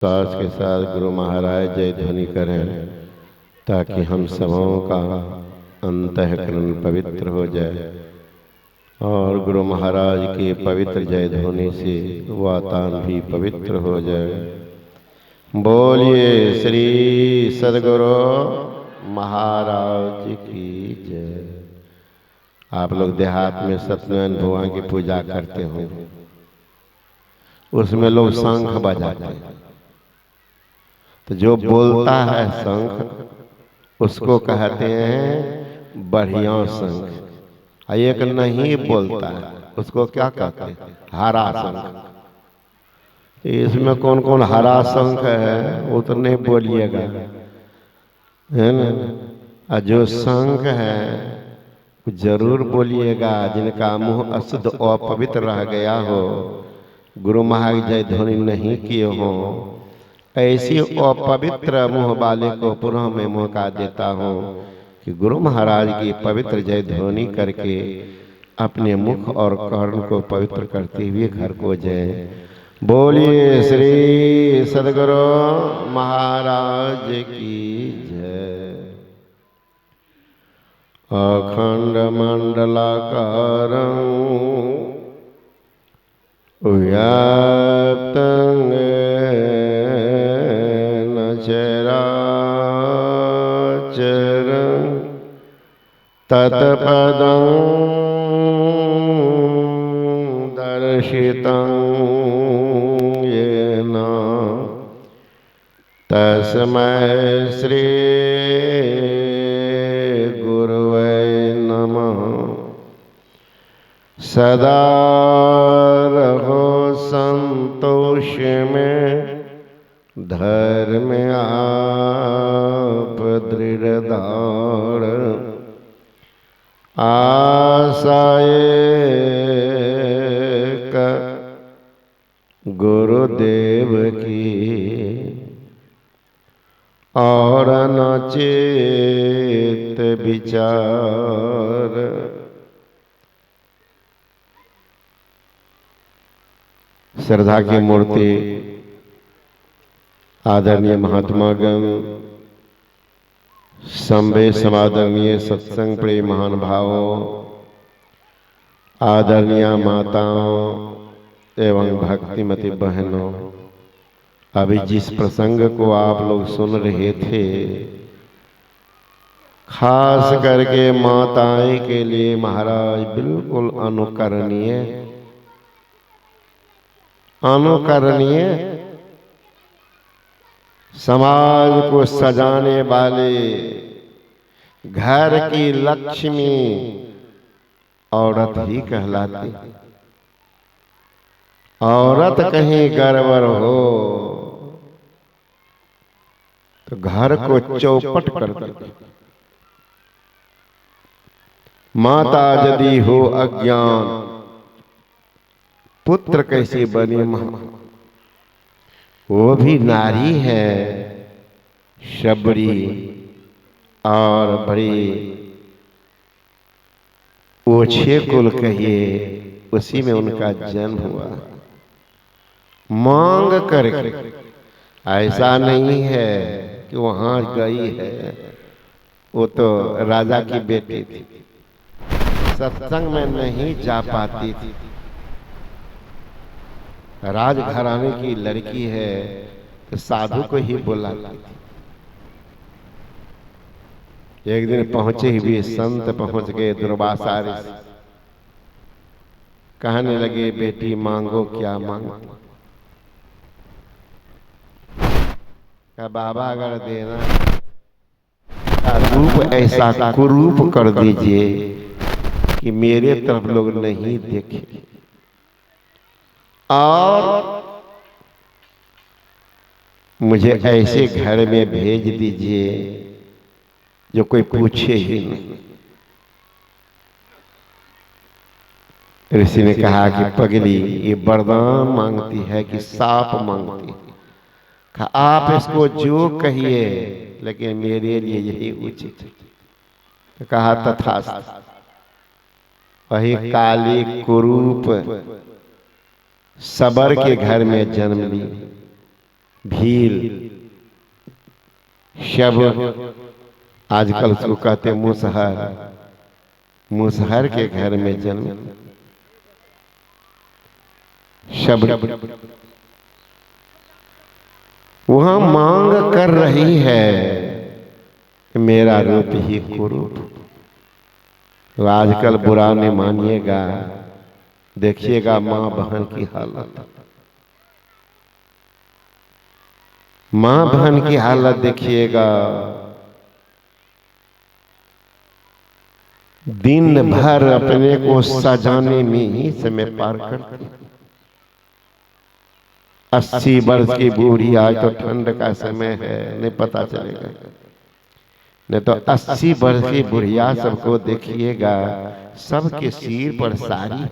सास के साथ गुरु महाराज जय ध्वनि करें ताकि हम सबों का अंतःकरण पवित्र हो जाए और गुरु महाराज के पवित्र जय ध्वनि से वातावरण भी पवित्र हो जाए। बोलिए श्री सदगुरु महाराज की जय। आप लोग देहात में सत्यनारायण भगवान की पूजा करते हो, उसमें लोग शंख बजाते हैं, तो जो बोलता है शंख उसको कहते हैं बढ़िया शंख। एक नहीं बोलता है उसको क्या कहते हैं? हरा शंख। इसमें कौन कौन हरा शंख है वो तो नहीं बोलिएगा, है ना। और जो शंख है जरूर बोलिएगा, जिनका मुंह अशुद्ध और पवित्र रह गया हो, गुरु महाराज जय ध्वनि नहीं किए हो, ऐसी अपवित्र मुंह वाले को पुनः मैं मौका देता हूँ कि गुरु महाराज की पवित्र जय ध्वनि करके अपने मुख और कर्ण को पवित्र करते हुए घर को जय। बोलिए श्री सदगुरु महाराज की जय। अखंड मंडलाकारं व्याप्तं चराचरं तत्पदं दर्शितं येन तस्मै श्री गुरुवे नमः। सदा रहो संतोष में, धर्म आप दृढ़ आशाए का गुरुदेव की और न चेत विचार। श्रद्धा की मूर्ति आदरणीय महात्मागण, संवे समादरणीय सत्संग प्रिय महान भावों, आदरणीय माताओं एवं भक्तिमती बहनों, अभी जिस प्रसंग को आप लोग सुन रहे थे, खास करके माताएं के लिए महाराज बिल्कुल अनुकरणीय समाज को सजाने वाले, घर की लक्ष्मी औरत ही कहलाती। औरत कहीं गड़बड़ हो तो घर को चौपट कर देती। माता यदि हो अज्ञान, पुत्र कैसे बनी मां। वो भी नारी है, शबरी और बड़ी ओछे कुल कहिए, उसी में उनका जन्म हुआ। मांग करके, ऐसा नहीं है कि वहां गई है, वो तो राजा की बेटी थी, सत्संग में नहीं जा पाती थी, राजघराने की लड़की है तो साधु को ही बुलाती थी। एक दिन पहुंचे हुए संत पहुंच गए दुर्वासा ऋषि, कहने लगे बेटी मांगो क्या मांगो। का बाबा अगर देना का रूप ऐसा कुरूप कर दीजिए कि मेरे तरफ लोग नहीं देखे, और मुझे ऐसे घर में भेज दीजिए जो कोई पूछे ही नहीं। ऋषि ने कहा कि पगली ये वरदान मांगती है कि साप मांगती है। आप इसको जो कहिए लेकिन मेरे लिए यही उचित है। तो कहा तथास्तु। वही काली कुरूप सबर के घर में जन्म ली, भील, शब, आजकल उसको कहते मुसहर, मुसहर के घर में जन्म। शब वहां मांग कर रही है कि मेरा रूप ही कुरूप। तो आजकल बुरा नहीं मानिएगा, देखिएगा मां बहन की हालत, मां बहन की हालत देखिएगा। दिन भर अपने को सजाने में ही समय पार करती। 80 वर्ष की बूढ़ी, आज तो ठंड का समय है, नहीं पता चलेगा, नहीं तो 80 वर्ष की बुढ़िया सबको देखिएगा, सबके सिर पर साड़ी,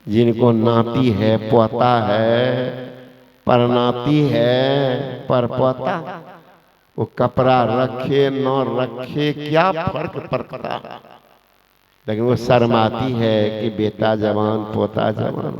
जिनको नाती है, पोता है, परनाती है, परपोता, वो कपड़ा रखे न रखे क्या फर्क पड़ता, लेकिन वो शर्माती है कि बेटा जवान पोता जवान,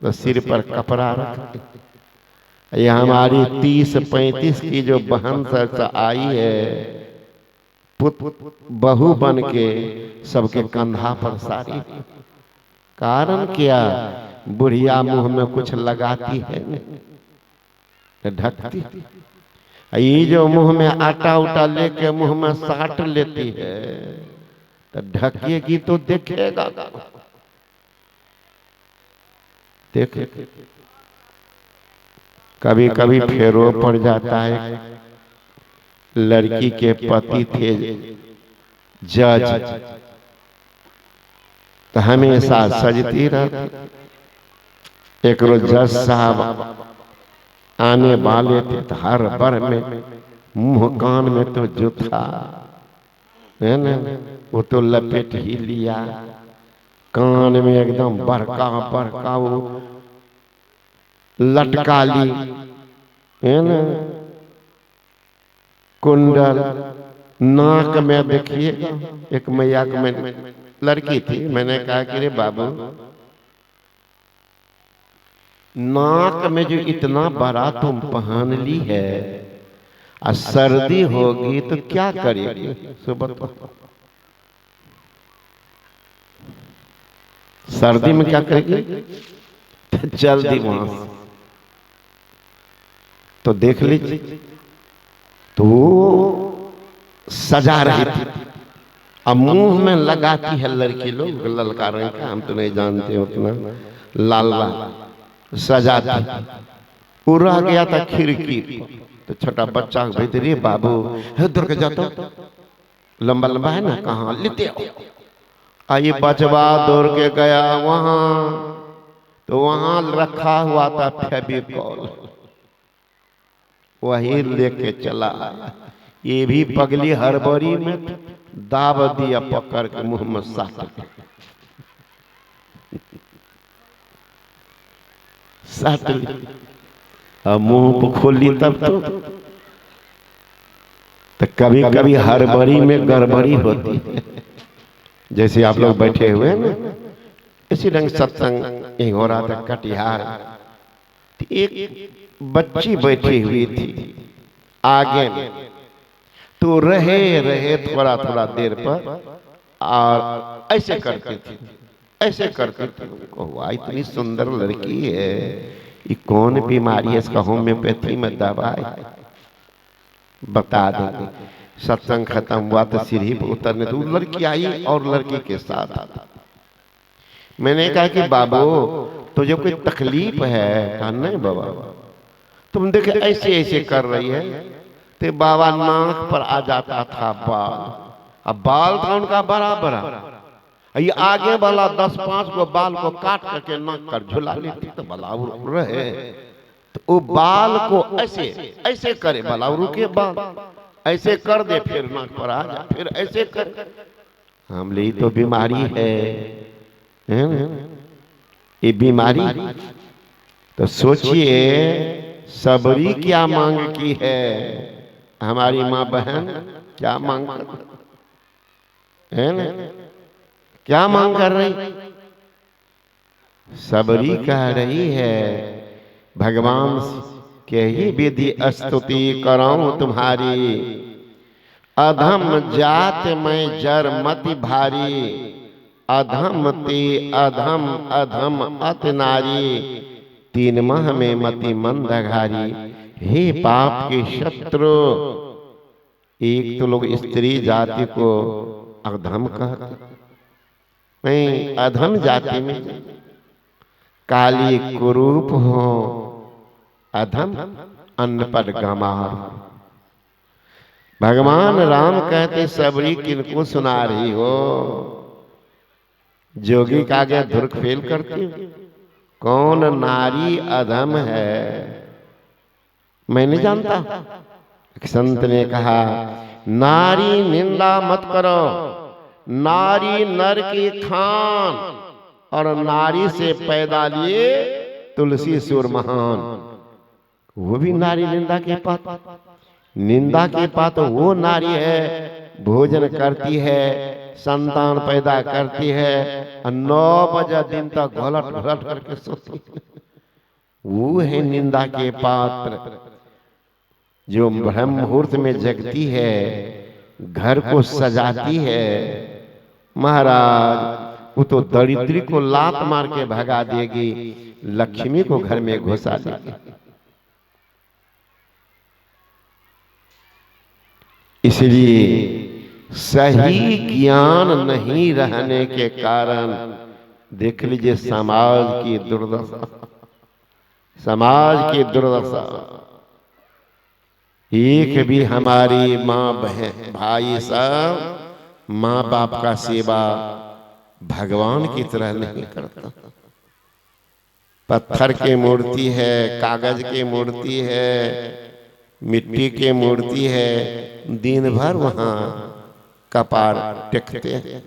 तो सिर पर कपड़ा रखे। ये हमारी 30-35 की जो बहन से आई है, पुत बहू बन के सबके कंधा पर साड़ी। कारण क्या? बुढ़िया मुंह में कुछ लगाती है, ढकती। ये जो मुंह में आटा उटा लेके मुंह में साट लेती है, तो ढकेगी तो देखेगा, देख कभी कभी फेरो पड़ जाता है। लड़की के पति थे जज, तो हमेशा सजती रहती। एक रोज जज साहब आने वाले थे, तो हर बर में मुंह कान में तो जूथा है ना, वो तो लपेट ही लिया, कान में एकदम बड़का बड़का वो लटका ली है ना, कुंडल, नाक में देखिएगा। एक मैया में लड़की थी, मैंने कहा कि रे बाबू, नाक में जो इतना बड़ा तुम पहन ली है, और सर्दी होगी तो क्या करेगी? सुबह सर्दी में क्या करेगी? जल्दी वहां से तो देख लीजिए, तो सजा रही थी, अब मुंह में लगाती है लड़की लोग ललका रंग का, हम तो नहीं जानते उतना, लाल लाल सजाती। पूरा गया था खिड़की, तो छोटा बच्चा भीतरी, बाबू उधर के जाता, लंबा लंबा है ना, कहाँ लेते आओ। आइए बचवा दौड़ के गया वहां, तो वहां रखा हुआ था फेविकॉल, वही लेके चला आया। ये भी पगली हड़बड़ी में दाब दिया पकड़ के मुंह में साट साट ली, अब मुंह को खोली तब तो कभी कभी हड़बड़ी में गड़बड़ी होती है। जैसे आप लोग बैठे हुए हैं ना, इसी ढंग सत्संग यही हो रहा था कटिहार, एक बच्ची बैठी हुई थी आगे में, तो रहे रहे थोड़ा थोड़ा देर पर, और ऐसे करती थी, ऐसे करती थी। वाह, इतनी सुंदर लड़की है, ये कौन बीमारी है, इसका होम्योपैथी में दवाई बता देंगे। सत्संग खत्म हुआ तो सीढ़ी पर उतरने तो लड़की आई और लड़की के साथ। मैंने कहा कि बाबू तुझे कोई तकलीफ है? कहा नहीं बाबा, तुम देखे ऐसे ऐसे कर रही है। तो बाबा नाक पर आ जाता था बाल, अब बाल था उनका बड़ा बड़ा, ये आगे वाला 10-5 को बाल को काट करके नाक कर झुला लेती, तो बलाउर रहे तो वो बाल को ऐसे ऐसे करे, बलाउर के बाल ऐसे कर दे, फिर नाक पर आ जा, फिर ऐसे कर। हम ले तो बीमारी है ये बीमारी। तो सोचिए सबरी क्या मांग की है, हमारी माँ बहन क्या मांग है ना, क्या मांग कर रही? सबरी कह रही है भगवान के ही विधि स्तुति कराऊं तुम्हारी। अधम जात में जर मति भारी, अधम ते अधम अधम अत नारी, तीन माह में मति मंदघारी। हे पाप के शत्रु, एक तो लोग स्त्री जाति को अधम कहते, नहीं अधम जाति में काली कुरूप हो, अधम अन्न पर गमार। भगवान राम कहते सबरी किनको सुना रही हो, जोगी का आगे धुर्क फेल करती हो। कौन नारी अधम है मैं नहीं जानता। एक संत ने कहा नारी निंदा मत करो, नारी नर की खान, और नारी से पैदा लिए तुलसी सुर महान। वो भी नारी निंदा के पात्र, निंदा के पात्र वो नारी है, भोजन करती है, संतान पैदा करती है, और 9 बजे दिन तक घोलट घोलट करके सोती है। वो है निंदा के पात्र। जो ब्रह्म मुहूर्त में जगती है, घर को सजाती है, महाराज वो तो दरिद्री को लात मार के भगा देगी, लक्ष्मी को घर में घुसा देगी। इसलिए सही ज्ञान नहीं रहने के कारण देख लीजिए समाज की दुर्दशा, समाज की दुर्दशा। एक भी हमारी माँ बहन भाई सब माँ बाप का सेवा भगवान की तरह नहीं करता। पत्थर की मूर्ति है, कागज की मूर्ति है, मिट्टी की मूर्ति है, दिन भर वहां कपार टेकते हैं।